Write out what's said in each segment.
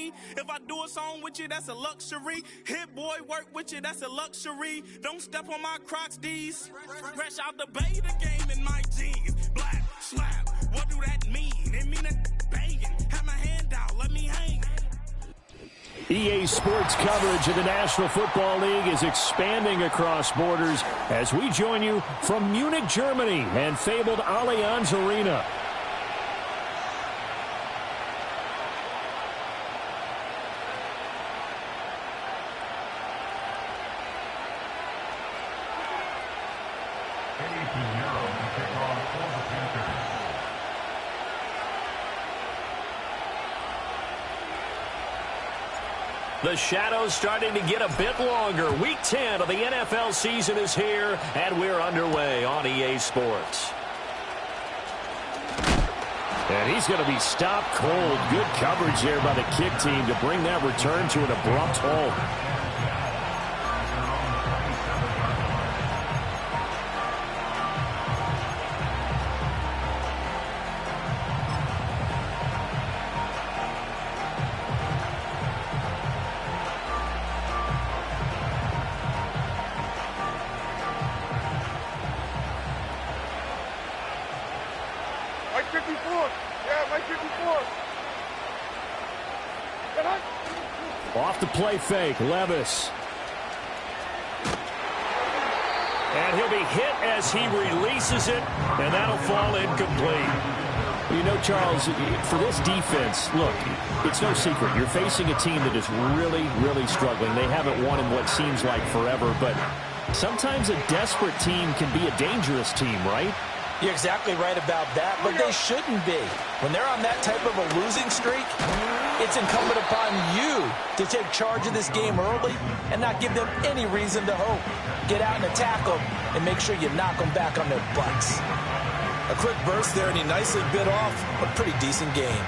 me. If I do a song with you, that's a luxury. Hit boy, work with you, that's a luxury. Don't step on my Crocs, D's. Fresh out the bay, the game in my jeans. Black, slap, what do that mean? It mean a banging. Have my hand out, let me hang. EA Sports coverage of the National Football League is expanding across borders as we join you from Munich, Germany and fabled Allianz Arena. The shadows starting to get a bit longer. Week 10 of the NFL season is here, and we're underway on EA Sports. And he's going to be stopped cold. Good coverage there by the kick team to bring that return to an abrupt halt. Off the play fake, Levis. And he'll be hit as he releases it, and that'll fall incomplete. You know, Charles, for this defense, look, it's no secret. You're facing a team that is really, really struggling. They haven't won in what seems like forever, but sometimes a desperate team can be a dangerous team, right? You're exactly right about that, but they shouldn't be. When they're on that type of a losing streak, it's incumbent upon you to take charge of this game early and not give them any reason to hope. Get out and attack them and make sure you knock them back on their butts. A quick burst there, and he nicely bit off a pretty decent game.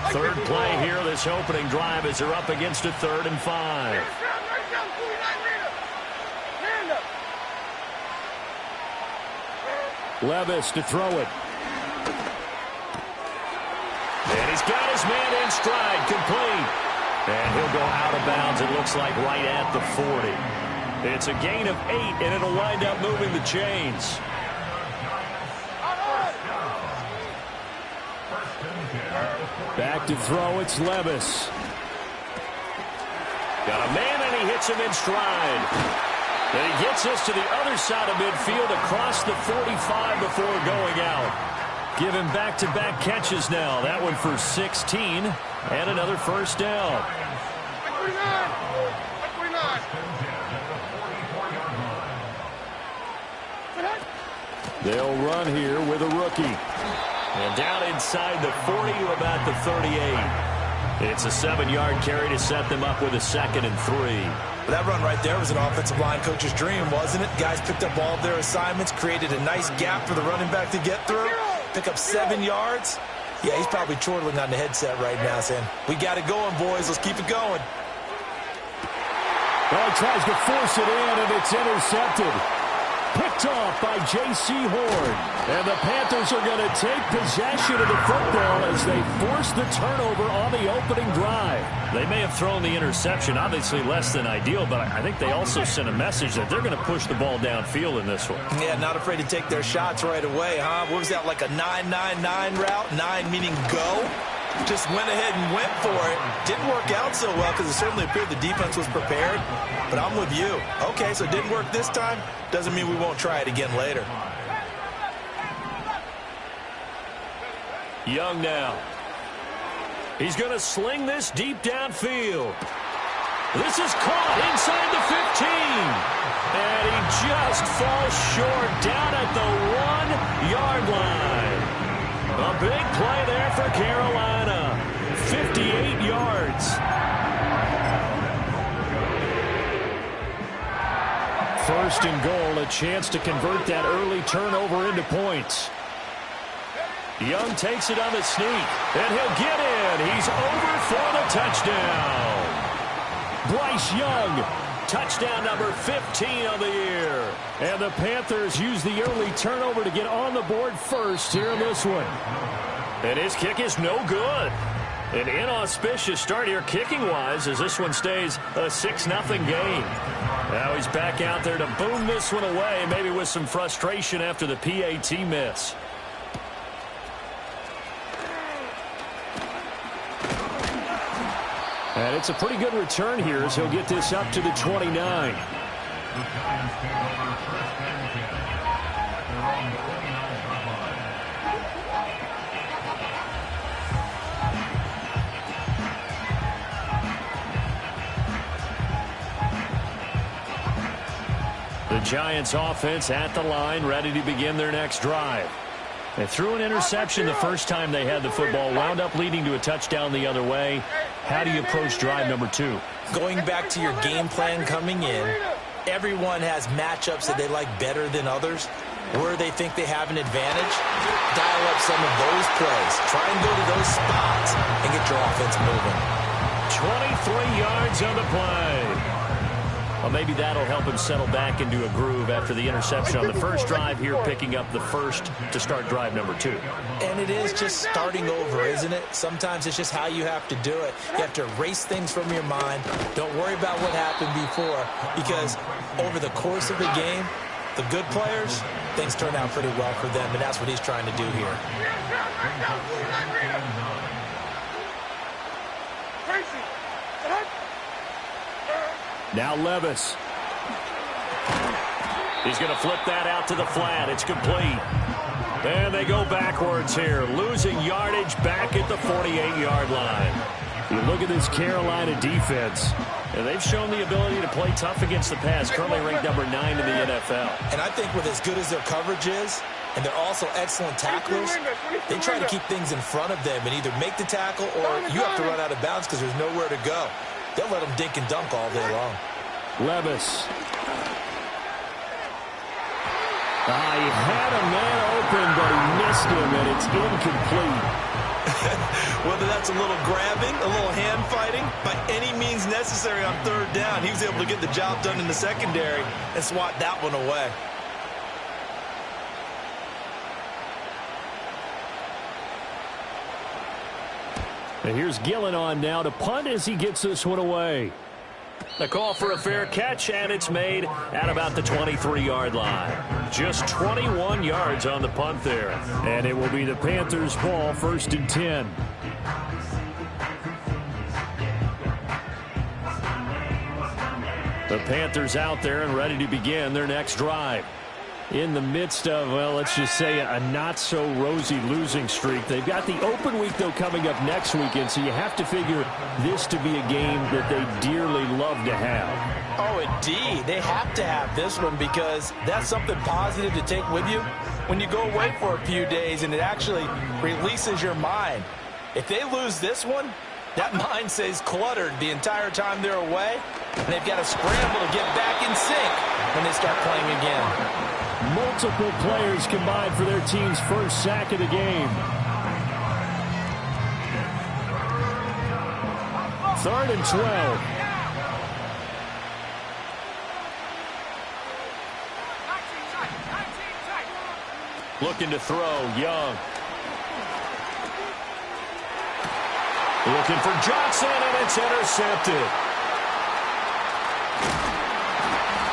Third play here, this opening drive as they're up against a 3rd and 5. Levis to throw it. And he's got his man in stride, complete. And he'll go out of bounds, it looks like, right at the 40. It's a gain of 8, and it'll wind up moving the chains. Back to throw, it's Levis. Got a man, and he hits him in stride. And he gets us to the other side of midfield across the 45 before going out. Give him back-to-back catches now. That one for 16 and another first down. They'll run here with a rookie. And down inside the 40 to about the 38. It's a 7-yard carry to set them up with a 2nd and 3. That run right there was an offensive line coach's dream, wasn't it? Guys picked up all of their assignments, created a nice gap for the running back to get through, pick up 7 yards. Yeah, he's probably chortling on the headset right now saying, we got it going, boys. Let's keep it going. Well, he tries to force it in, and it's intercepted. Picked off by J.C. Horn. And the Panthers are going to take possession of the football as they force the turnover on the opening drive. They may have thrown the interception, obviously less than ideal, but I think they also sent a message that they're going to push the ball downfield in this one. Yeah, not afraid to take their shots right away, huh? What was that, like a 9-9-9 route? 9 meaning go? Just went ahead and went for it. Didn't work out so well because it certainly appeared the defense was prepared. But I'm with you. Okay, so it didn't work this time. Doesn't mean we won't try it again later. Young now. He's going to sling this deep downfield. This is caught inside the 15. And he just falls short down at the 1-yard line. A big play there for Carolina. 58 yards. First and goal, a chance to convert that early turnover into points. Young takes it on the sneak, and he'll get in. He's over for the touchdown. Bryce Young, touchdown number 15 of the year. And the Panthers use the early turnover to get on the board first here in this one. And his kick is no good. An inauspicious start here kicking-wise as this one stays a 6-0 game. Now he's back out there to boom this one away, maybe with some frustration after the PAT miss. And it's a pretty good return here as he'll get this up to the 29. The Giants offense at the line, ready to begin their next drive. They threw an interception the first time they had the football, wound up leading to a touchdown the other way. How do you approach drive number 2? Going back to your game plan coming in, everyone has matchups that they like better than others. Where they think they have an advantage, dial up some of those plays. Try and go to those spots and get your offense moving. 23 yards on the play. Well, maybe that'll help him settle back into a groove after the interception on the first drive here, picking up the first to start drive number 2. And it is just starting over, isn't it? Sometimes it's just how you have to do it. You have to erase things from your mind. Don't worry about what happened before, because over the course of the game, the good players, things turn out pretty well for them, and that's what he's trying to do here. Now Levis. He's going to flip that out to the flat. It's complete. And they go backwards here, losing yardage back at the 48-yard line. You look at this Carolina defense, and they've shown the ability to play tough against the pass, currently ranked number 9 in the NFL. And I think with as good as their coverage is, and they're also excellent tacklers, they try to keep things in front of them and either make the tackle or you have to run out of bounds because there's nowhere to go. They'll let them dink and dunk all day long. Levis. He had a man open, but he missed him, and it's incomplete. Whether that's a little grabbing, a little hand fighting, by any means necessary on third down, he was able to get the job done in the secondary and swat that one away. And here's Gillen on now to punt as he gets this one away. The call for a fair catch, and it's made at about the 23-yard line. Just 21 yards on the punt there. And it will be the Panthers' ball, 1st and 10. The Panthers out there and ready to begin their next drive. In the midst of, well, let's just say a not-so-rosy losing streak. They've got the open week, though, coming up next weekend, so you have to figure this to be a game that they dearly love to have. Oh, indeed. They have to have this one because that's something positive to take with you when you go away for a few days, and it actually releases your mind. If they lose this one, that mind stays cluttered the entire time they're away, and they've got to scramble to get back in sync when they start playing again. Multiple players combined for their team's first sack of the game. 3rd and 12. Looking to throw, Young. Looking for Johnson, and it's intercepted.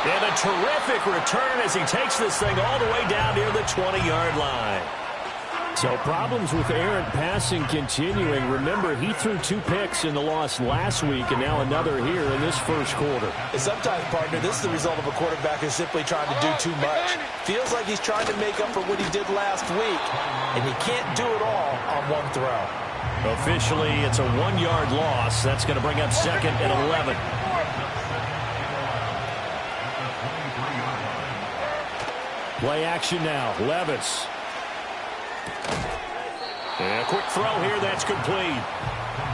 And a terrific return as he takes this thing all the way down near the 20-yard line. So problems with errant passing continuing. Remember, he threw 2 picks in the loss last week and now another here in this first quarter. And sometimes, partner, this is the result of a quarterback who's simply trying to do too much. Feels like he's trying to make up for what he did last week, and he can't do it all on one throw. Officially, it's a 1-yard loss. That's going to bring up 2nd and 11. Play action now. Levis. And a quick throw here. That's complete.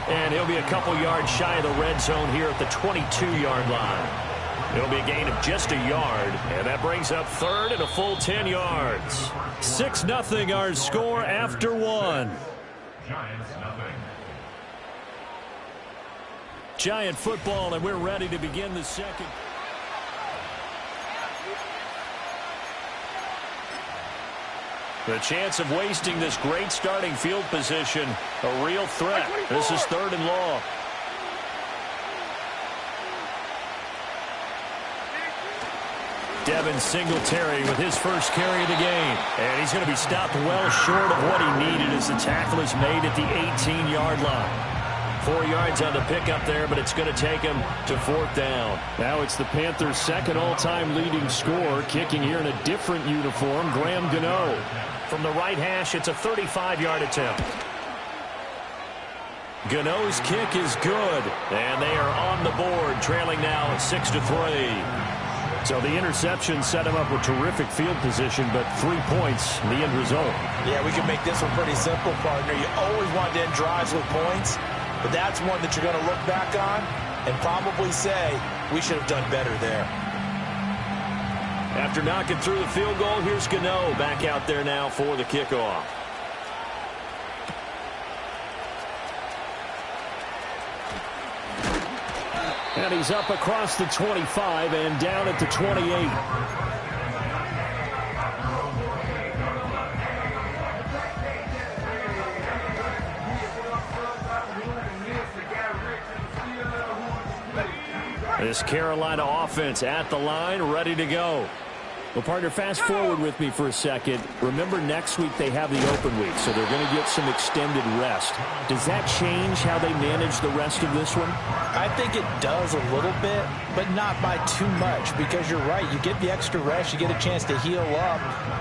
And he'll be a couple yards shy of the red zone here at the 22-yard line. It'll be a gain of just a yard. And that brings up 3rd and a full 10 yards. 6-0 our score after 1. Giant football, and we're ready to begin the second. The chance of wasting this great starting field position, a real threat. This is 3rd and long. Devin Singletary with his first carry of the game. And he's going to be stopped well short of what he needed as the tackle is made at the 18-yard line. 4 yards on the pickup there, but it's going to take him to 4th down. Now it's the Panthers' second all-time leading scorer, kicking here in a different uniform, Graham Gano. From the right hash, it's a 35-yard attempt. Gano's kick is good, and they are on the board, trailing now 6-3. So the interception set him up with terrific field position, but 3 points in the end result. Yeah, we can make this one pretty simple, partner. You always want to end drives with points, but that's one that you're going to look back on and probably say, we should have done better there. After knocking through the field goal, here's Gano back out there now for the kickoff. And he's up across the 25 and down at the 28. This Carolina offense at the line, ready to go. Well, partner, fast forward with me for a second. Remember, next week they have the open week, so they're going to get some extended rest. Does that change how they manage the rest of this one? I think it does a little bit, but not by too much, because you're right. You get the extra rest, you get a chance to heal up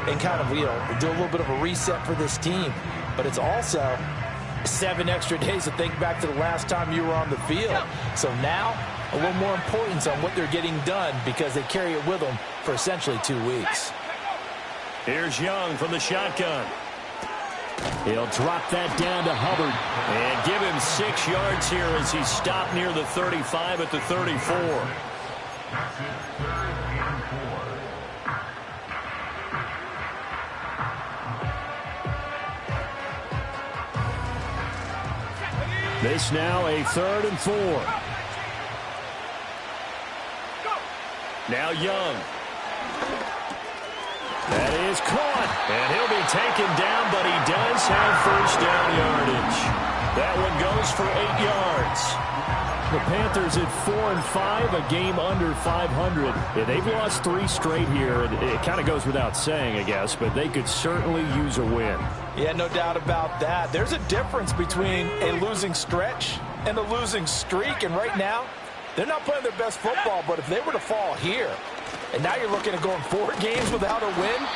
and kind of, do a little bit of a reset for this team. But it's also 7 extra days to think back to the last time you were on the field. So now, a little more importance on what they're getting done because they carry it with them for essentially 2 weeks. Here's Young from the shotgun. He'll drop that down to Hubbard and give him 6 yards here as he's stopped near the 35 at the 34. This now a 3rd and 4. Now Young. That is caught. And he'll be taken down, but he does have first down yardage. That one goes for 8 yards. The Panthers at 4-5, a game under 500. Yeah, they've lost 3 straight here. It kind of goes without saying, I guess, but they could certainly use a win. Yeah, no doubt about that. There's a difference between a losing stretch and a losing streak, and right now, they're not playing their best football, but if they were to fall here, and now you're looking at going 4 games without a win,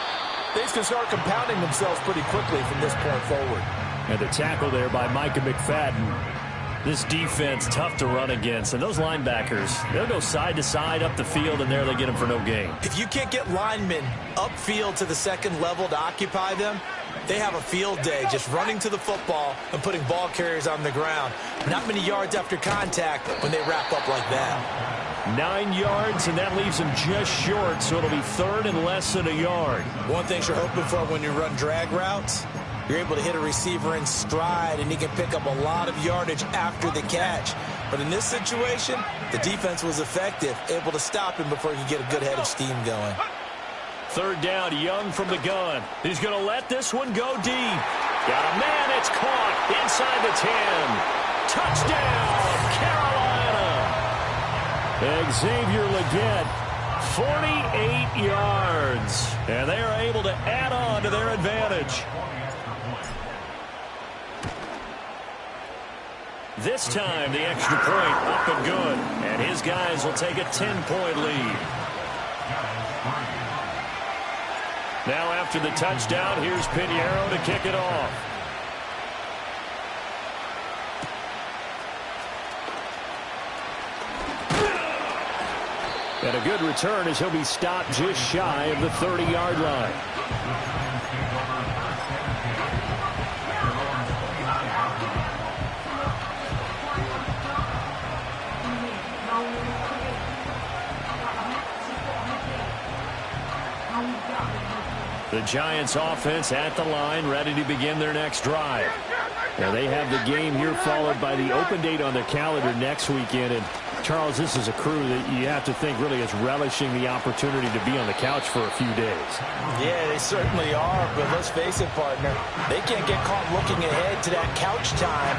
things can start compounding themselves pretty quickly from this point forward. And the tackle there by Micah McFadden. This defense, tough to run against. And those linebackers, they'll go side to side up the field, and there they get them for no gain. If you can't get linemen upfield to the second level to occupy them, they have a field day just running to the football and putting ball carriers on the ground. Not many yards after contact when they wrap up like that. 9 yards, and that leaves them just short, so it'll be 3rd and less than a yard. One thing you're hoping for when you run drag routes, you're able to hit a receiver in stride, and he can pick up a lot of yardage after the catch. But in this situation, the defense was effective, able to stop him before he could get a good head of steam going. 3rd down, Young from the gun. He's going to let this one go deep. Got a man, it's caught inside the 10. Touchdown, Carolina. Xavier Legette, 48 yards. And they are able to add on to their advantage. This time, the extra point up and good. And his guys will take a 10-point lead. Now after the touchdown, here's Pinheiro to kick it off. And a good return as he'll be stopped just shy of the 30-yard line. The Giants offense at the line, ready to begin their next drive. Now they have the game here followed by the open date on their calendar next weekend, and Charles, this is a crew that you have to think really is relishing the opportunity to be on the couch for a few days. Yeah, they certainly are, but let's face it, partner. They can't get caught looking ahead to that couch time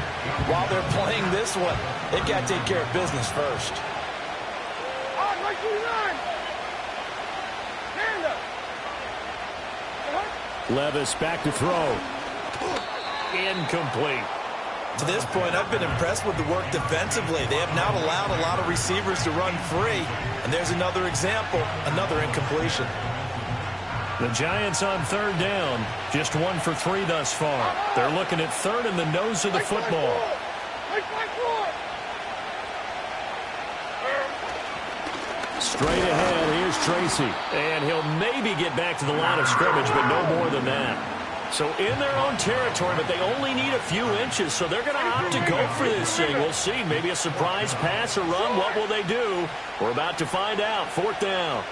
while they're playing this one. They've got to take care of business first. Levis back to throw. Incomplete. To this point, I've been impressed with the work defensively. They have not allowed a lot of receivers to run free. And there's another example, another incompletion. The Giants on third down. Just 1 for 3 thus far. They're looking at third in the nose of the football. Straight ahead, here's Tracy. And he'll maybe get back to the line of scrimmage, but no more than that. So in their own territory, but they only need a few inches, so they're going to opt to go for this thing. We'll see. Maybe a surprise pass or run. What will they do? We're about to find out. 4th down.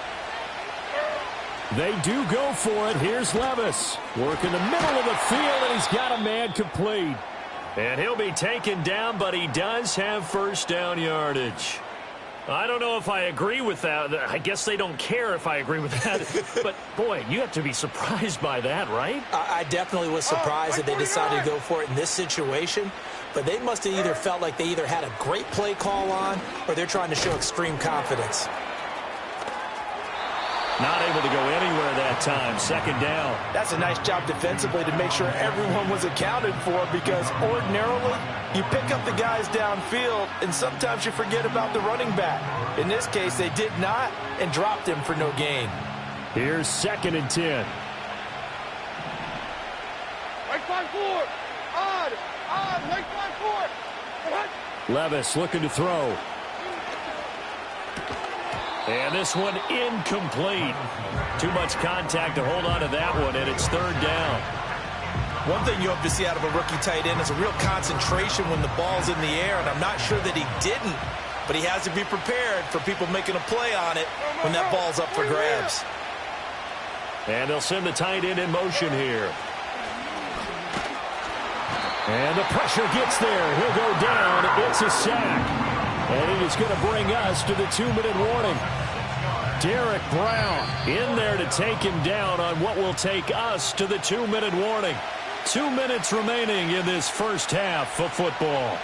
They do go for it. Here's Levis. Work in the middle of the field, and he's got a man complete. And he'll be taken down, but he does have first down yardage. I don't know if I agree with that. I guess they don't care if I agree with that. But, boy, you have to be surprised by that, right? I definitely was surprised that they decided to go for it in this situation. But they must have either felt like they either had a great play call on or they're trying to show extreme confidence. Not able to go anywhere that time. 2nd down. That's a nice job defensively to make sure everyone was accounted for, because ordinarily you pick up the guys downfield and sometimes you forget about the running back. In this case, they did not and dropped him for no gain. Here's 2nd and 10. Right side forward. Right side forward. Levis looking to throw. And this one incomplete. Too much contact to hold on to that one, and it's 3rd down. One thing you hope to see out of a rookie tight end is a real concentration when the ball's in the air, and I'm not sure that he didn't, but he has to be prepared for people making a play on it when that ball's up for grabs. And they'll send the tight end in motion here. And the pressure gets there. He'll go down. It's a sack. And it is going to bring us to the 2-minute warning. Derek Brown in there to take him down on what will take us to the 2-minute warning. 2 minutes remaining in this first half of football.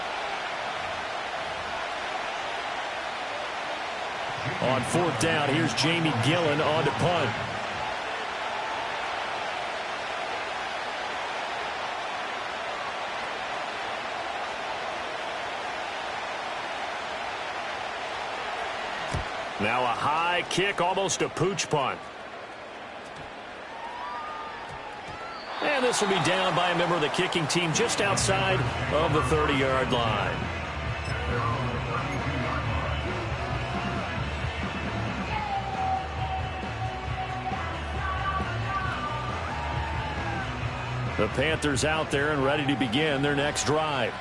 On 4th down, here's Jamie Gillen on to punt. Now a high kick, almost a pooch punt. And this will be down by a member of the kicking team just outside of the 30-yard line. The Panthers out there and ready to begin their next drive.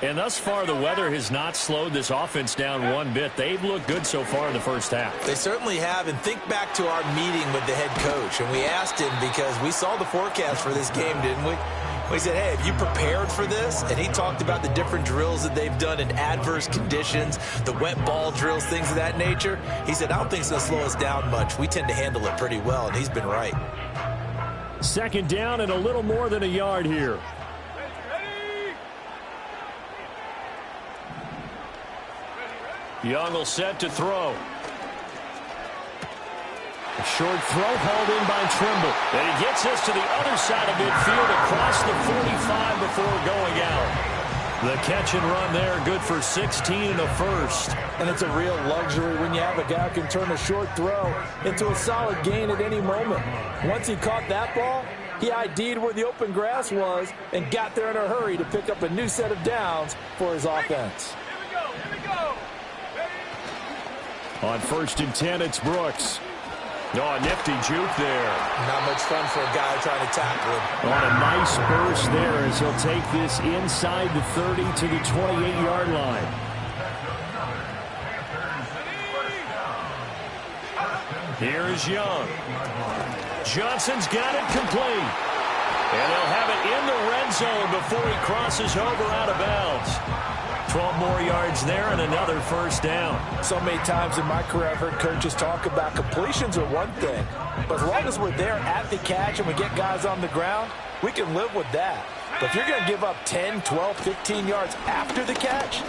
And thus far, the weather has not slowed this offense down one bit. They've looked good so far in the first half. They certainly have. And think back to our meeting with the head coach. And we asked him, because we saw the forecast for this game, didn't we? We said, hey, have you prepared for this? And he talked about the different drills that they've done in adverse conditions, the wet ball drills, things of that nature. He said, I don't think it's going to slow us down much. We tend to handle it pretty well, and he's been right. 2nd down and a little more than a yard here. Young will set to throw. A short throw hauled in by Trimble. And he gets us to the other side of midfield across the 45 before going out. The catch and run there, good for 16 and a first. And it's a real luxury when you have a guy who can turn a short throw into a solid gain at any moment. Once he caught that ball, he ID'd where the open grass was and got there in a hurry to pick up a new set of downs for his offense. Here we go. On 1st and 10, it's Brooks. Oh, a nifty juke there. Not much fun for a guy trying to tackle him. On a nice burst there as he'll take this inside the 30 to the 28-yard line. Here is Young. Johnson's got it complete. And they'll have it in the red zone before he crosses over out of bounds. 12 more yards there and another first down. So many times in my career I've heard coaches talk about completions are one thing, but as long as we're there at the catch and we get guys on the ground, we can live with that. But if you're going to give up 10, 12, 15 yards after the catch,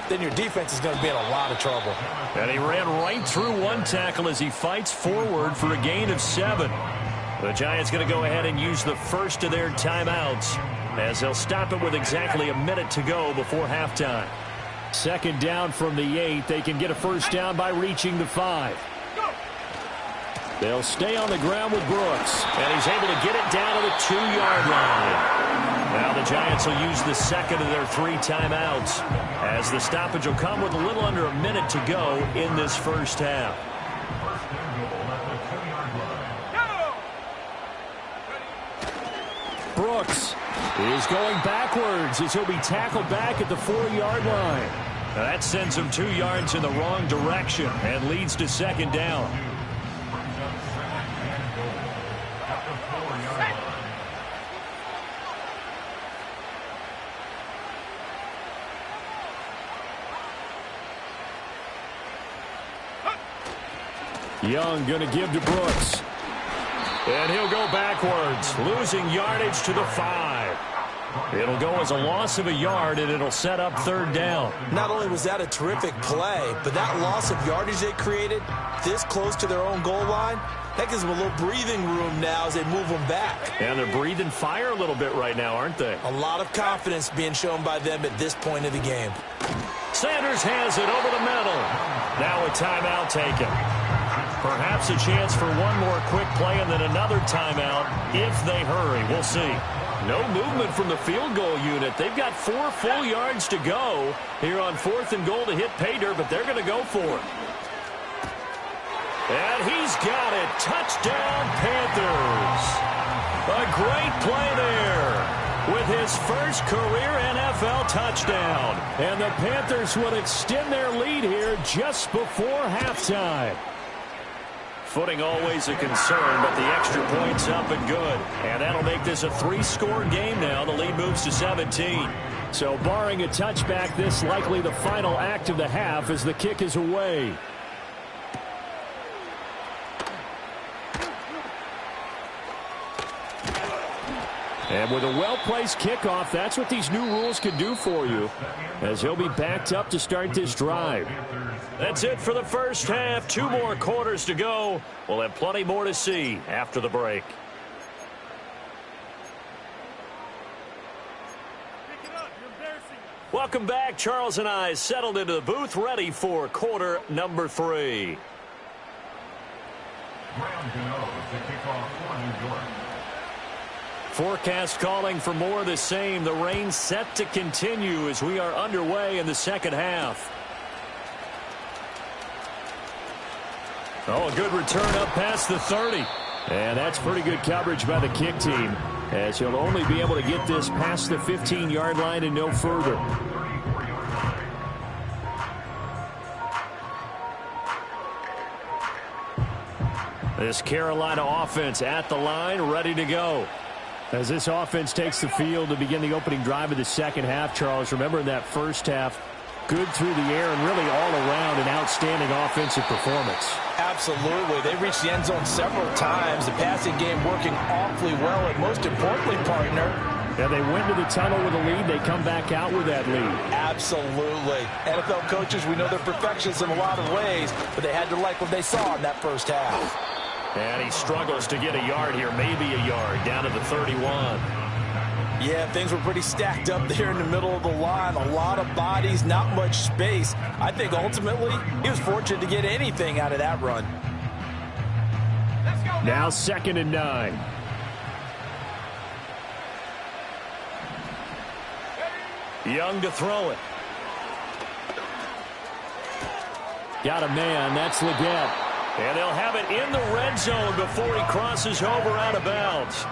then your defense is going to be in a lot of trouble. And he ran right through one tackle as he fights forward for a gain of 7. The Giants going to go ahead and use the first of their timeouts as they'll stop it with exactly a minute to go before halftime. Second down from the 8. They can get a first down by reaching the 5. They'll stay on the ground with Brooks, and he's able to get it down to the 2-yard line. Now the Giants will use the second of their 3 timeouts as the stoppage will come with a little under a minute to go in this first half. Brooks is going backwards as he'll be tackled back at the 4-yard line. Now that sends him 2 yards in the wrong direction and leads to second down. Young going to give to Brooks. And he'll go backwards, losing yardage to the 5. It'll go as a loss of a yard, and it'll set up third down. Not only was that a terrific play, but that loss of yardage they created this close to their own goal line, that gives them a little breathing room now as they move them back. And they're breathing fire a little bit right now, aren't they? A lot of confidence being shown by them at this point of the game. Sanders has it over the middle. Now a timeout taken. Perhaps a chance for one more quick play and then another timeout if they hurry. We'll see. No movement from the field goal unit. They've got 4 full yards to go here on 4th and goal to hit pay dirt, but they're going to go for it. And he's got it. Touchdown, Panthers. A great play there with his first career NFL touchdown. And the Panthers will extend their lead here just before halftime. Footing always a concern, but the extra point's up and good. And that'll make this a 3-score game now. The lead moves to 17. So barring a touchback, this likely the final act of the half as the kick is away. And with a well-placed kickoff, that's what these new rules can do for you, as he'll be backed up to start this drive. That's it for the first half. 2 more quarters to go. We'll have plenty more to see after the break. Welcome back. Charles and I settled into the booth, ready for quarter number 3. Forecast calling for more of the same. The rain set to continue as we are underway in the second half. Oh, a good return up past the 30. And that's pretty good coverage by the kick team, as he'll only be able to get this past the 15-yard line and no further. This Carolina offense at the line, ready to go. As this offense takes the field to begin the opening drive of the second half, Charles, remember in that first half, good through the air and really all around an outstanding offensive performance. Absolutely. They reached the end zone several times. The passing game working awfully well, and most importantly, partner, yeah, they went to the tunnel with a lead. They come back out with that lead. Absolutely. NFL coaches, we know they're perfectionists in a lot of ways, but they had to like what they saw in that first half. And he struggles to get a yard here, maybe a yard, down to the 31. Yeah, things were pretty stacked up there in the middle of the line. A lot of bodies, not much space. I think ultimately he was fortunate to get anything out of that run. Now 2nd and 9. Young to throw it. Got a man. That's Leggett. And they'll have it in the red zone before he crosses over out of bounds.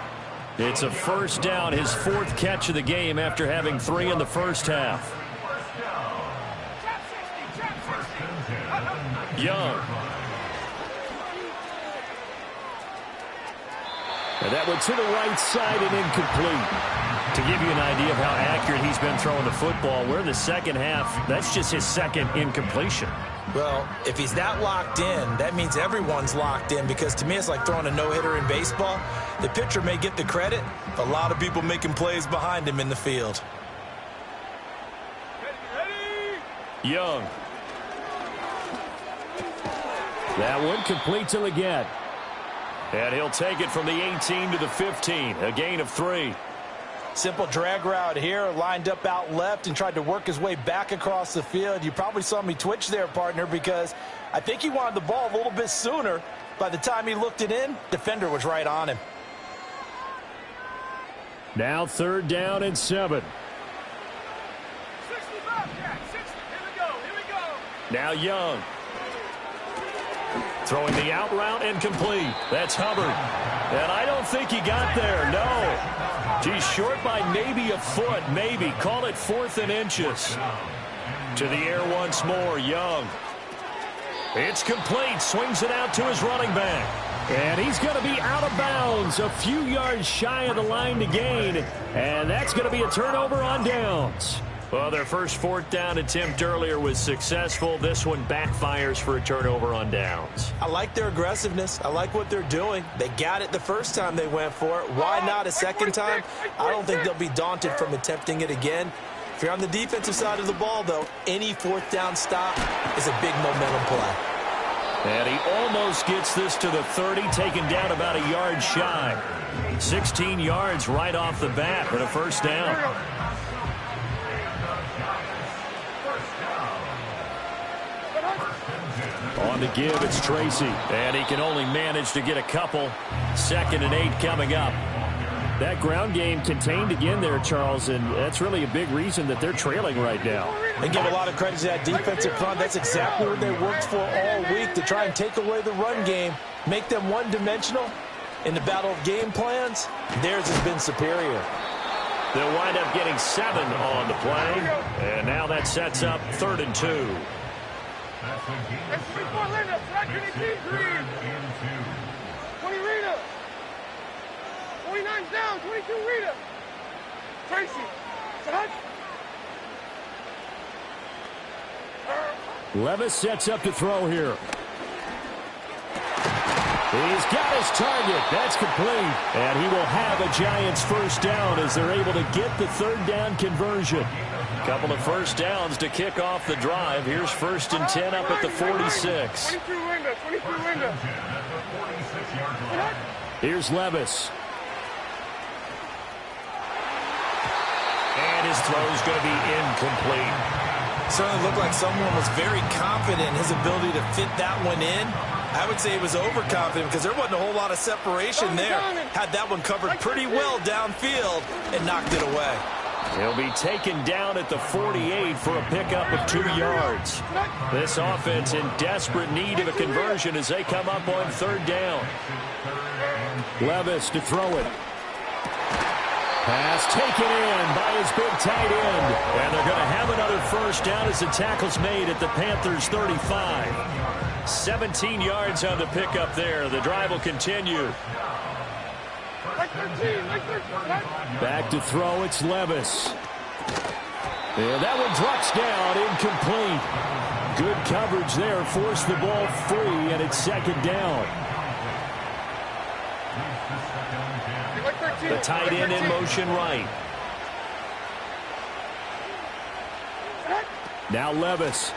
It's a first down, his 4th catch of the game after having 3 in the first half. Young. And that went to the right side and incomplete. To give you an idea of how accurate he's been throwing the football, we're in the second half. That's just his second incompletion. Well, if he's that locked in, that means everyone's locked in, because to me it's like throwing a no-hitter in baseball. The pitcher may get the credit, but a lot of people making plays behind him in the field. Young. That one complete to Leggett. And he'll take it from the 18 to the 15, a gain of 3. Simple drag route here, lined up out left and tried to work his way back across the field. You probably saw me twitch there, partner, because I think he wanted the ball a little bit sooner. By the time he looked it in, defender was right on him. Now 3rd down and 7. 60 Bobcat, 60. Here we go. Now Young. Throwing the out route and complete. That's Hubbard. And I don't think he got there, no. He's short by maybe a foot, maybe. Call it 4th and inches. To the air once more, Young. It's complete. Swings it out to his running back. And he's going to be out of bounds, a few yards shy of the line to gain. And that's going to be a turnover on downs. Well, their first 4th down attempt earlier was successful. This one backfires for a turnover on downs. I like their aggressiveness. I like what they're doing. They got it the first time they went for it. Why not a second time? I don't think they'll be daunted from attempting it again. If you're on the defensive side of the ball, though, any 4th down stop is a big momentum play. And he almost gets this to the 30, taken down about a yard shy. 16 yards right off the bat for the first down. On the give, it's Tracy. And he can only manage to get a couple. 2nd and 8 coming up. That ground game contained again there, Charles, and that's really a big reason that they're trailing right now. They give a lot of credit to that defensive front. That's exactly what they worked for all week, to try and take away the run game, make them one-dimensional. In the battle of game plans, theirs has been superior. They'll wind up getting 7 on the play. And now that sets up 3rd and 2. That's 24 Linda, second and 2, green. 20 Rita. 29's down, 22 Rita. Tracy, set. Levis sets up to throw here. He's got his target. That's complete. And he will have a Giants first down as they're able to get the 3rd down conversion. Couple of first downs to kick off the drive. Here's 1st and 10 up at the 46. 22 Linda. Here's Levis. And his throw's going to be incomplete. Certainly looked like someone was very confident in his ability to fit that one in. I would say he was overconfident because there wasn't a whole lot of separation there. Had that one covered pretty well downfield and knocked it away. He'll be taken down at the 48 for a pickup of 2 yards. This offense in desperate need of a conversion as they come up on 3rd down. Levis to throw it. Pass taken in by his big tight end. And they're going to have another first down as the tackle's made at the Panthers' 35. 17 yards on the pickup there. The drive will continue. Back to throw, it's Levis. And that one drops down, incomplete. Good coverage there, forced the ball free, and it's 2nd down. The tight end in motion right. Now Levis.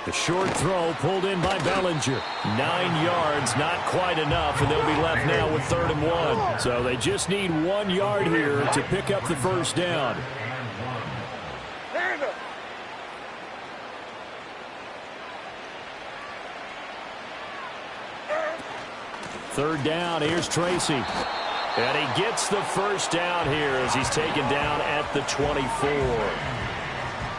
The short throw pulled in by Bellinger. 9 yards, not quite enough, and they'll be left now with 3rd and 1. So they just need 1 yard here to pick up the first down. Third down, here's Tracy. And he gets the first down here as he's taken down at the 24.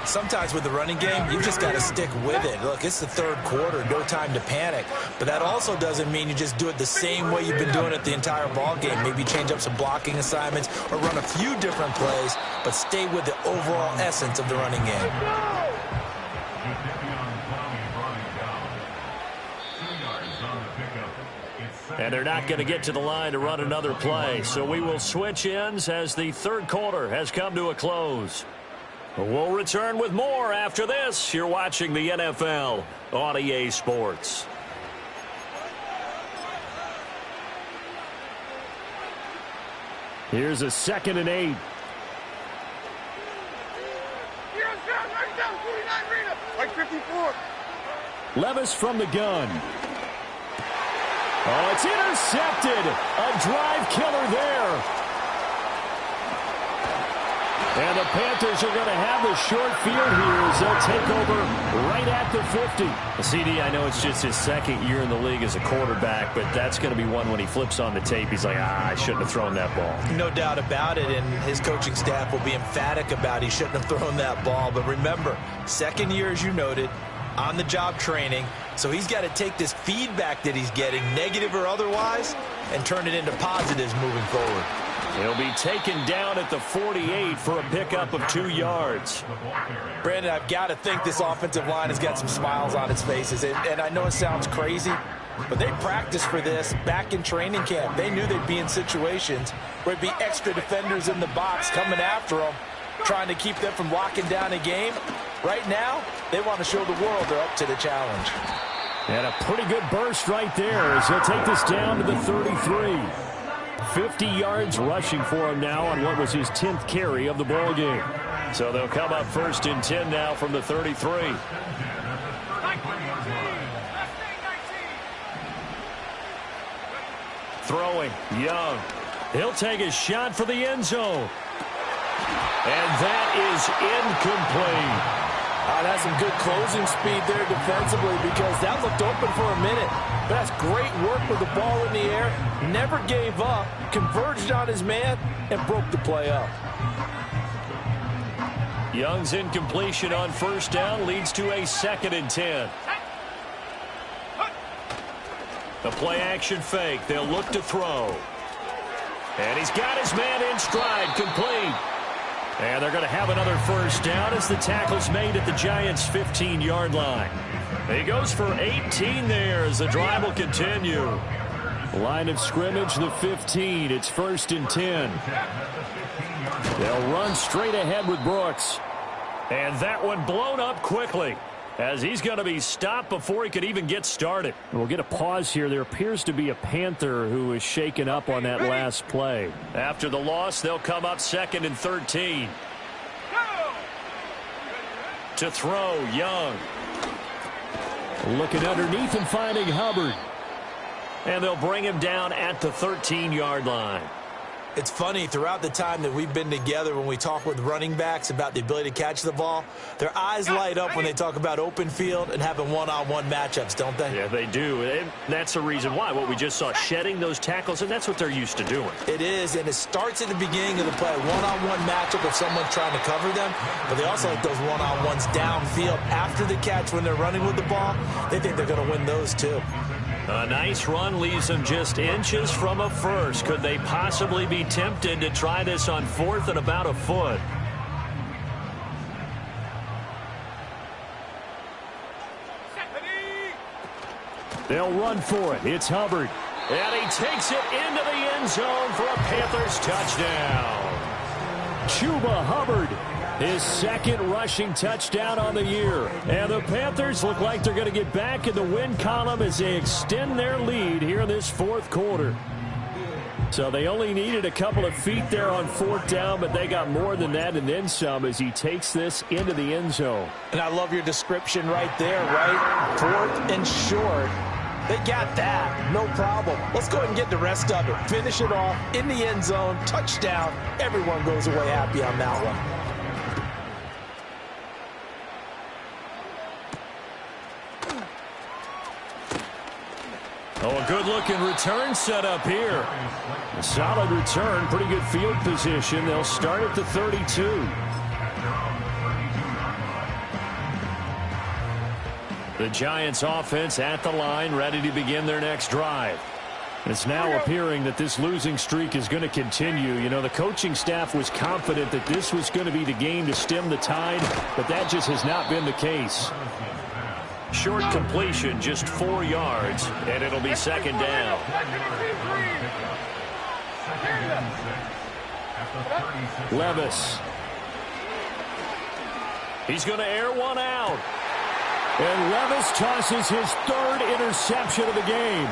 Sometimes with the running game, you just got to stick with it. Look, it's the 3rd quarter, no time to panic. But that also doesn't mean you just do it the same way you've been doing it the entire ball game. Maybe change up some blocking assignments or run a few different plays, but stay with the overall essence of the running game. And And they're not going to get to the line to run another play. So we will switch ends as the third quarter has come to a close. We'll return with more after this. You're watching the NFL on EA Sports. Here's a 2nd and 8. Like 54. Levis from the gun. Oh, it's intercepted. A drive killer there. And the Panthers are going to have the short field here as they'll take over right at the 50. CD, I know it's just his second year in the league as a quarterback, but that's going to be one when he flips on the tape. He's like, I shouldn't have thrown that ball. No doubt about it, and his coaching staff will be emphatic about he shouldn't have thrown that ball. But remember, second year, as you noted, on-the-job training, so he's got to take this feedback that he's getting, negative or otherwise, and turn it into positives moving forward. He'll be taken down at the 48 for a pickup of 2 yards. Brandon, I've got to think this offensive line has got some smiles on its faces. And I know it sounds crazy, but they practiced for this back in training camp. They knew they'd be in situations where it'd be extra defenders in the box coming after them, trying to keep them from locking down a game. Right now, they want to show the world they're up to the challenge. And a pretty good burst right there as he'll take this down to the 33. 50 yards rushing for him now on what was his 10th carry of the ball game. So they'll come up 1st and 10 now from the 33. Throwing, Young. He'll take a shot for the end zone. And that is incomplete. That's some good closing speed there defensively because that looked open for a minute. But that's great work with the ball in the air. Never gave up, converged on his man, and broke the play up. Young's incompletion on 1st down leads to a 2nd and 10. The play-action fake. They'll look to throw. And he's got his man in stride, complete. And they're going to have another 1st down as the tackle's made at the Giants' 15-yard line. He goes for 18 there as the drive will continue. Line of scrimmage, the 15. It's 1st and 10. They'll run straight ahead with Brooks. And that one blown up quickly as he's going to be stopped before he could even get started. We'll get a pause here. There appears to be a Panther who is shaken up on that last play. After the loss, they'll come up 2nd and 13. To throw, Young. Looking underneath and finding Hubbard. And they'll bring him down at the 13-yard line. It's funny, throughout the time that we've been together when we talk with running backs about the ability to catch the ball, their eyes light up when they talk about open field and having one-on-one matchups, don't they? Yeah, they do. And that's the reason why. What we just saw, shedding those tackles, and that's what they're used to doing. It is, and it starts at the beginning of the play. One-on-one matchup if someone's trying to cover them, but they also like those one-on-ones downfield after the catch when they're running with the ball. They think they're going to win those too. A nice run leaves them just inches from a first. Could they possibly be tempted to try this on 4th and about a foot? They'll run for it. It's Hubbard. And he takes it into the end zone for a Panthers touchdown. Chuba Hubbard. His 2nd rushing touchdown on the year. And the Panthers look like they're going to get back in the win column as they extend their lead here in this 4th quarter. So they only needed a couple of feet there on 4th down, but they got more than that and then some as he takes this into the end zone. And I love your description right there, right? 4th and short. They got that. No problem. Let's go ahead and get the rest of it. Finish it off in the end zone. Touchdown. Everyone goes away happy on that one. Oh, a good-looking return set up here. A solid return, pretty good field position. They'll start at the 32. The Giants offense at the line, ready to begin their next drive. It's now appearing that this losing streak is going to continue. You know, the coaching staff was confident that this was going to be the game to stem the tide, but that just has not been the case. Short completion, just 4 yards, and it'll be second down. Levis. He's going to air one out. And Levis tosses his 3rd interception of the game.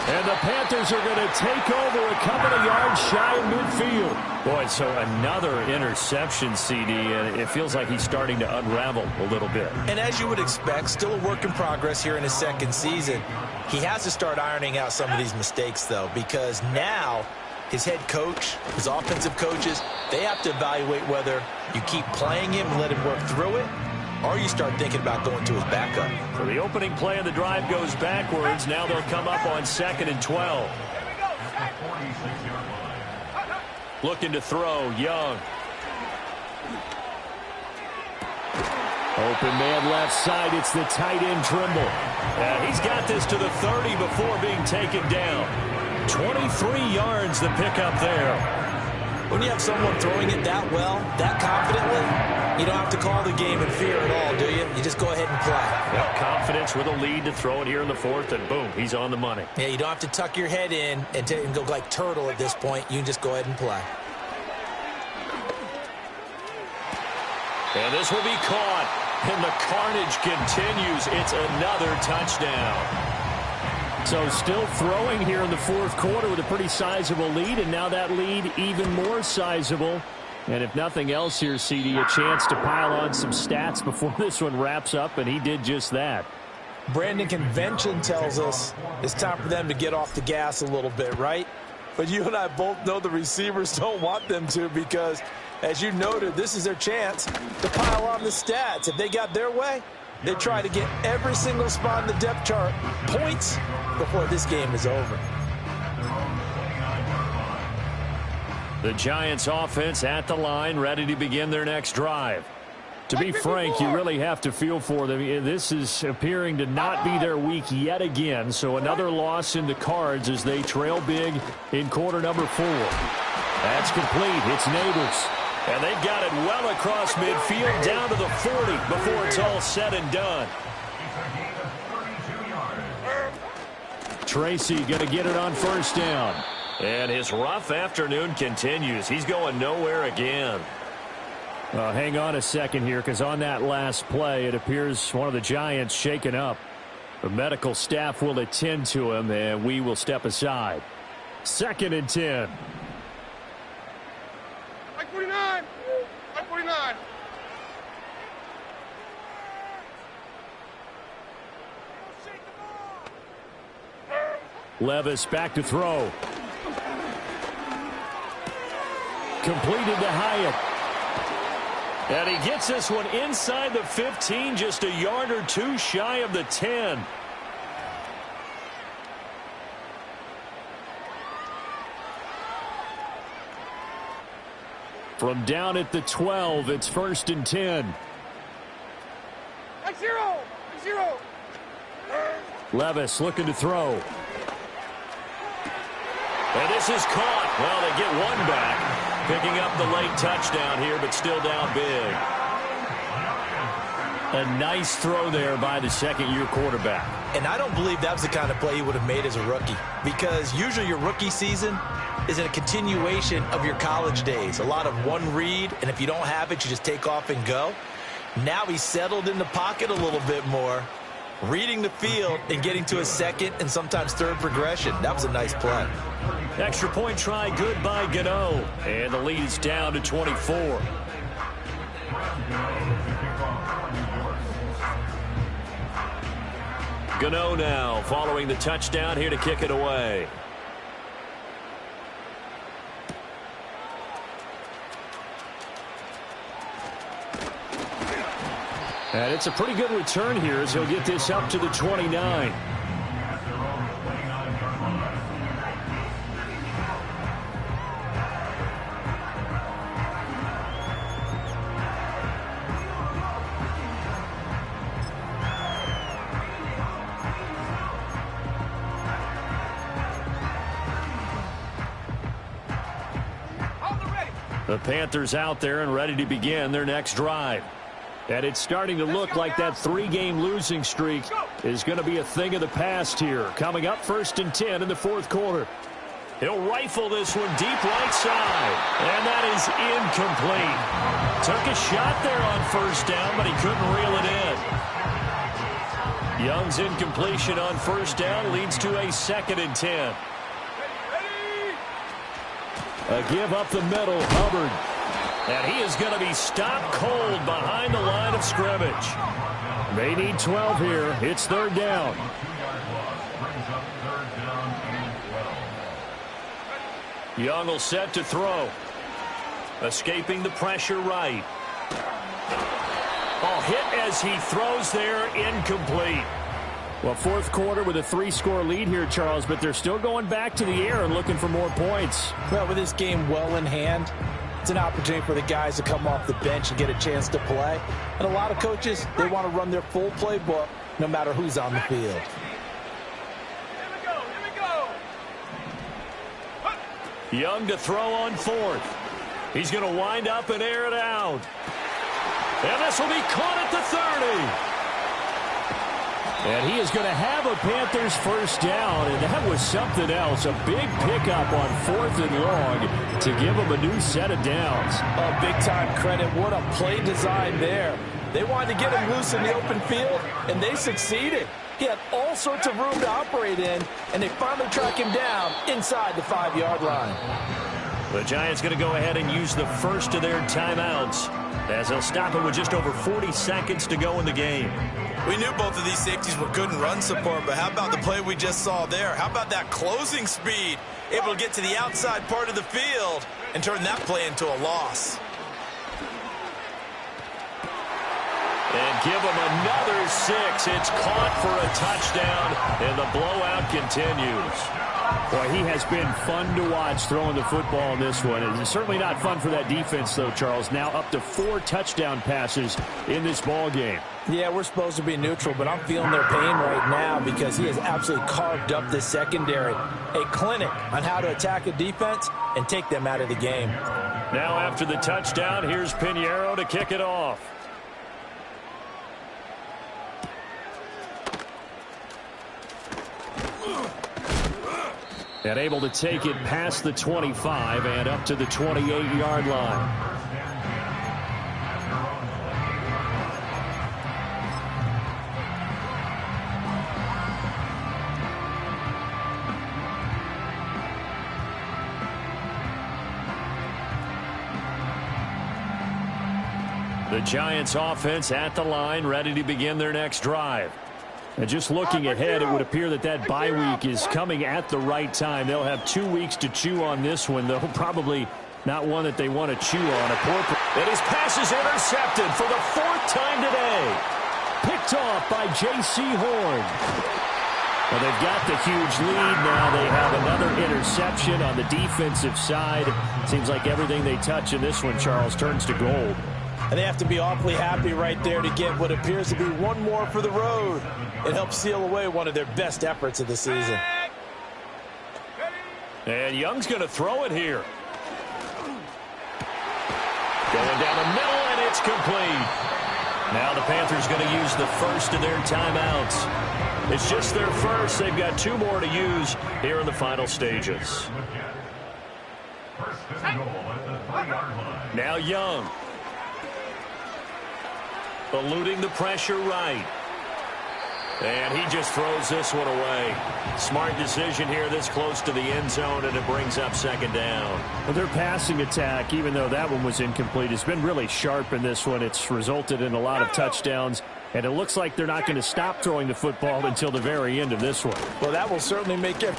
And the Panthers are going to take over a couple of yards shy of midfield. Boy, so another interception, CD, and it feels like he's starting to unravel a little bit. And as you would expect, still a work in progress here in his 2nd season. He has to start ironing out some of these mistakes, though, because now his head coach, his offensive coaches, they have to evaluate whether you keep playing him and let him work through it, or you start thinking about going to his backup. So the opening play of the drive goes backwards. Now they'll come up on 2nd and 12. Looking to throw, Young. Open man left side. It's the tight end Trimble. He's got this to the 30 before being taken down. 23 yards the pickup there. When you have someone throwing it that well, that confidently, you don't have to call the game in fear at all, do you? You just go ahead and play. Yep, confidence with a lead to throw it here in the 4th, and boom, he's on the money. Yeah, you don't have to tuck your head in and go like turtle at this point. You can just go ahead and play. And this will be caught, and the carnage continues. It's another touchdown. So still throwing here in the 4th quarter with a pretty sizable lead, and now that lead even more sizable. And if nothing else here, CD, a chance to pile on some stats before this one wraps up, and he did just that. Brandon, convention tells us it's time for them to get off the gas a little bit, right? But you and I both know the receivers don't want them to because, as you noted, this is their chance to pile on the stats. If they got their way, they try to get every single spot in the depth chart points before this game is over. The Giants offense at the line, ready to begin their next drive. To be frank, you really have to feel for them. This is appearing to not be their week yet again. So another loss in the cards as they trail big in quarter number 4. That's complete. It's Neighbors. And they've got it well across midfield down to the 40 before it's all said and done. Tracy going to get it on 1st down. And his rough afternoon continues. He's going nowhere again. Hang on a second here, because on that last play, it appears one of the Giants shaken up. The medical staff will attend to him, and we will step aside. 2nd and 10. Like 49. Like 49. Levis back to throw. Completed to Hyatt. And he gets this one inside the 15, just a yard or two shy of the 10. From down at the 12, it's 1st and 10. Like 0. Like 0. Levis looking to throw. And this is caught. Well, they get one back. Picking up the late touchdown here, but still down big. A nice throw there by the 2nd-year quarterback. And I don't believe that was the kind of play he would have made as a rookie, because usually your rookie season is in a continuation of your college days. A lot of one read, and if you don't have it, you just take off and go. Now he's settled in the pocket a little bit more, reading the field and getting to a 2nd and sometimes 3rd progression. That was a nice play. Extra point try good by Gano. And the lead is down to 24. Gano now following the touchdown here to kick it away. And it's a pretty good return here as he'll get this up to the 29. The Panthers out there and ready to begin their next drive. And it's starting to look like that 3-game losing streak is going to be a thing of the past here. Coming up 1st and 10 in the 4th quarter. He'll rifle this one deep right side. And that is incomplete. Took a shot there on 1st down, but he couldn't reel it in. Young's incompletion on 1st down leads to a 2nd and 10. A give up the middle, Hubbard. And he is going to be stopped cold behind the line of scrimmage. They need 12 here. It's 3rd down. Young will set to throw. Escaping the pressure right. Oh, hit as he throws there, incomplete. Well, 4th quarter with a 3-score lead here, Charles, but they're still going back to the air and looking for more points. Well, with this game well in hand, it's an opportunity for the guys to come off the bench and get a chance to play. And a lot of coaches, they want to run their full playbook no matter who's on the field. Young to throw on 4th. He's going to wind up and air it out. And this will be caught at the 30. And he is going to have a Panthers 1st down, and that was something else. A big pickup on 4th and long to give him a new set of downs. Oh, big-time credit. What a play design there. They wanted to get him loose in the open field, and they succeeded. He had all sorts of room to operate in, and they finally track him down inside the 5-yard line. The Giants going to go ahead and use the first of their timeouts as they'll stop it with just over 40 seconds to go in the game. We knew both of these safeties were good in run support, but how about the play we just saw there? How about that closing speed? Able to get to the outside part of the field and turn that play into a loss. And give him another 6. It's caught for a touchdown, and the blowout continues. Boy, he has been fun to watch throwing the football in this one. It's certainly not fun for that defense, though, Charles. Now up to 4 touchdown passes in this ball game. Yeah, we're supposed to be neutral, but I'm feeling their pain right now because he has absolutely carved up this secondary. A clinic on how to attack a defense and take them out of the game. Now after the touchdown, here's Pinheiro to kick it off. And able to take it past the 25 and up to the 28-yard line. The Giants offense at the line, ready to begin their next drive. And just looking ahead, it would appear that that bye week is coming at the right time. They'll have 2 weeks to chew on this one, though probably not one that they want to chew on. And his pass is intercepted for the 4th time today. Picked off by J.C. Horn. Well, they've got the huge lead now. They have another interception on the defensive side. Seems like everything they touch in this one, Charles, turns to gold. And they have to be awfully happy right there to get what appears to be one more for the road. It helps seal away one of their best efforts of the season. And Young's going to throw it here. Going down the middle, and it's complete. Now the Panthers going to use the first of their timeouts. It's just their first. They've got 2 more to use here in the final stages. Now Young. Eluding the pressure right. And he just throws this one away. Smart decision here this close to the end zone, and it brings up 2nd down. Well, their passing attack, even though that one was incomplete, has been really sharp in this one. It's resulted in a lot of touchdowns, and it looks like they're not going to stop throwing the football until the very end of this one. Well, that will certainly make it.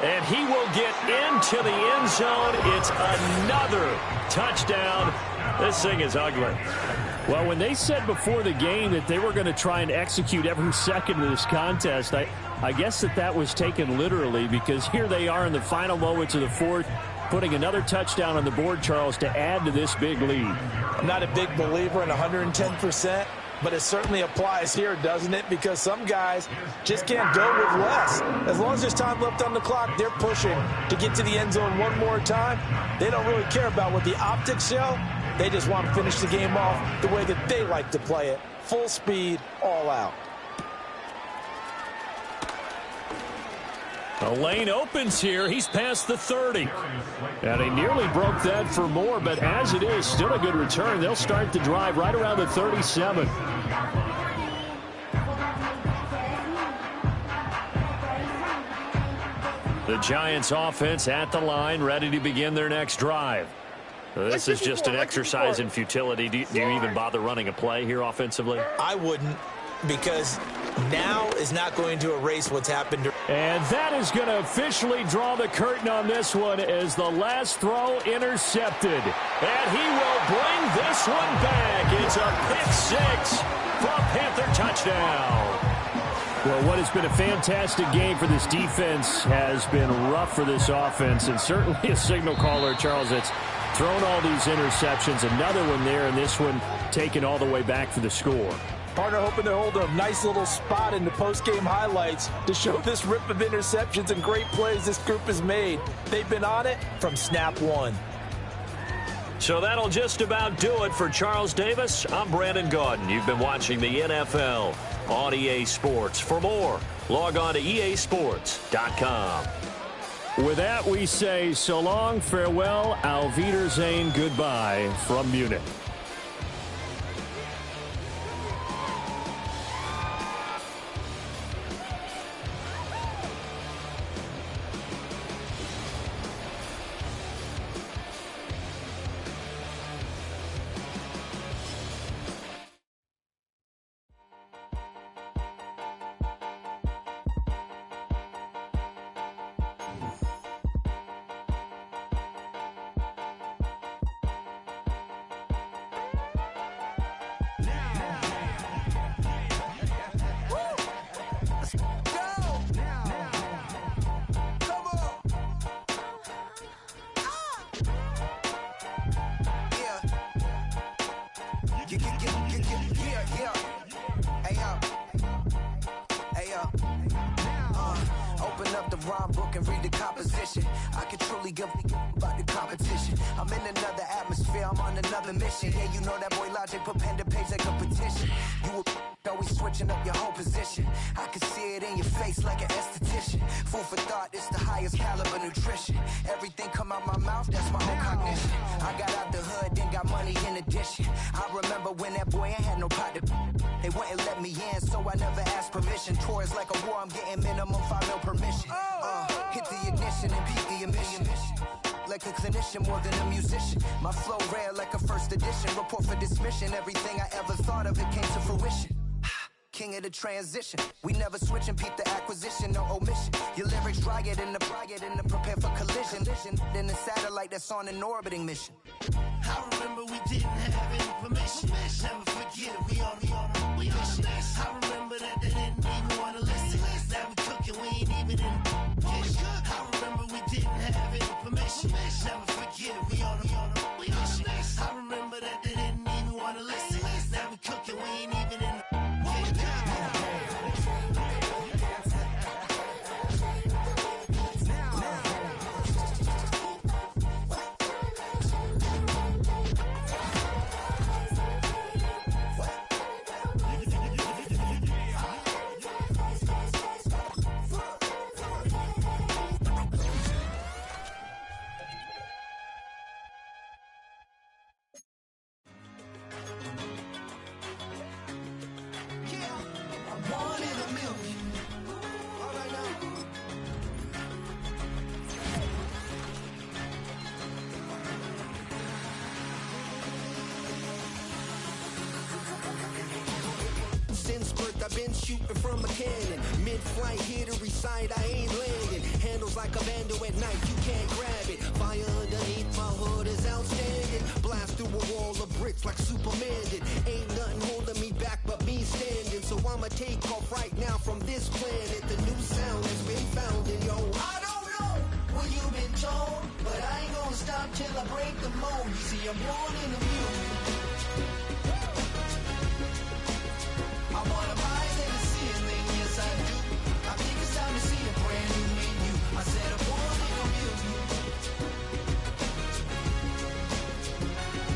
And he will get into the end zone. It's another touchdown. This thing is ugly. Well, when they said before the game that they were going to try and execute every second of this contest, I guess that was taken literally, because here they are in the final moments of the 4th, putting another touchdown on the board, Charles, to add to this big lead. I'm not a big believer in 110%, but it certainly applies here, doesn't it? Because some guys just can't go with less. As long as there's time left on the clock, they're pushing to get to the end zone one more time. They don't really care about what the optics show. They just want to finish the game off the way that they like to play it. Full speed, all out. The lane opens here. He's past the 30. And he nearly broke that for more, but as it is, still a good return. They'll start the drive right around the 37. The Giants offense at the line, ready to begin their next drive. This is just an exercise in futility. Do you even bother running a play here offensively? I wouldn't, because now is not going to erase what's happened. And that is going to officially draw the curtain on this one as the last throw intercepted. And he will bring this one back. It's a pick 6 for a Panther touchdown. Well, what has been a fantastic game for this defense has been rough for this offense, and certainly a signal caller, Charles, that's thrown all these interceptions. Another one there, and this one taken all the way back for the score. Partner hoping to hold a nice little spot in the post-game highlights to show this rip of interceptions and great plays this group has made. They've been on it from snap one. So that'll just about do it for Charles Davis. I'm Brandon Gaudin. You've been watching the NFL on EA Sports. For more, log on to easports.com. With that, we say so long, farewell, auf Wiedersehen, goodbye from Munich. Open up the rhyme book and read the composition. I can truly give about the competition. I'm in another atmosphere, I'm on another mission. Yeah, you know that boy Logic put pen to page like a petition. You always switching up your whole position. I can see it in your face like an esthetician. Food for thought, it's the highest caliber nutrition. Everything come out my mouth, that's my own cognition. I got out the hood, then got money in addition. I remember when that boy ain't had no pot to. They wouldn't let me in, so I never asked permission. Tours like a war, I'm getting minimum 5 mil permission. Hit the ignition and beat the emission. Like a clinician more than a musician. My flow rare like a first edition. Report for dismission. Everything I ever thought of, it came to fruition. King of the transition. We never switch and peep the acquisition, no omission. Your lyrics dry it in the prepare for collision. Then the satellite that's on an orbiting mission. I remember we didn't have any permission. Never forget it, we on mission. I remember that they didn't even want to listen. Now we cooking, we ain't even in the kitchen. I remember we didn't have any permission. Never forget it, we on mission. I remember that they didn't even want to listen. Now we cooking, we ain't even in the shooting from a cannon. Mid-flight, here to recite, I ain't landing. Handles like a vandal at night, you can't grab it. Fire underneath my hood is outstanding. Blast through a wall of bricks like Superman did. Ain't nothing holding me back but me standing. So I'ma take off right now from this planet. The new sound has been found in yo. I don't know what you've been told, but I ain't gonna stop till I break the mold. You see, I'm born in the music. I wanna rise in the ceiling, yes I do. I think it's time to see a brand new menu. I said I'm born in a million.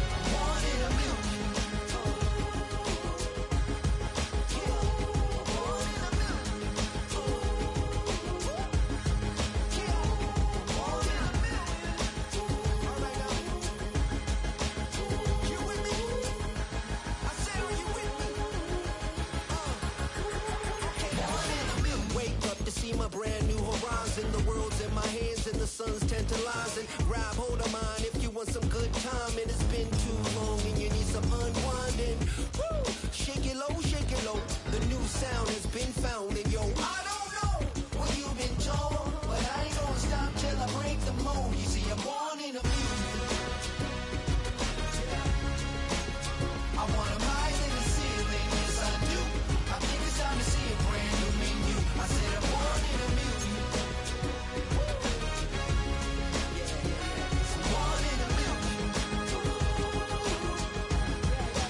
I'm born hold of mine if you want some good time and it's been too long and you need some unwinding. Woo! Shake it low,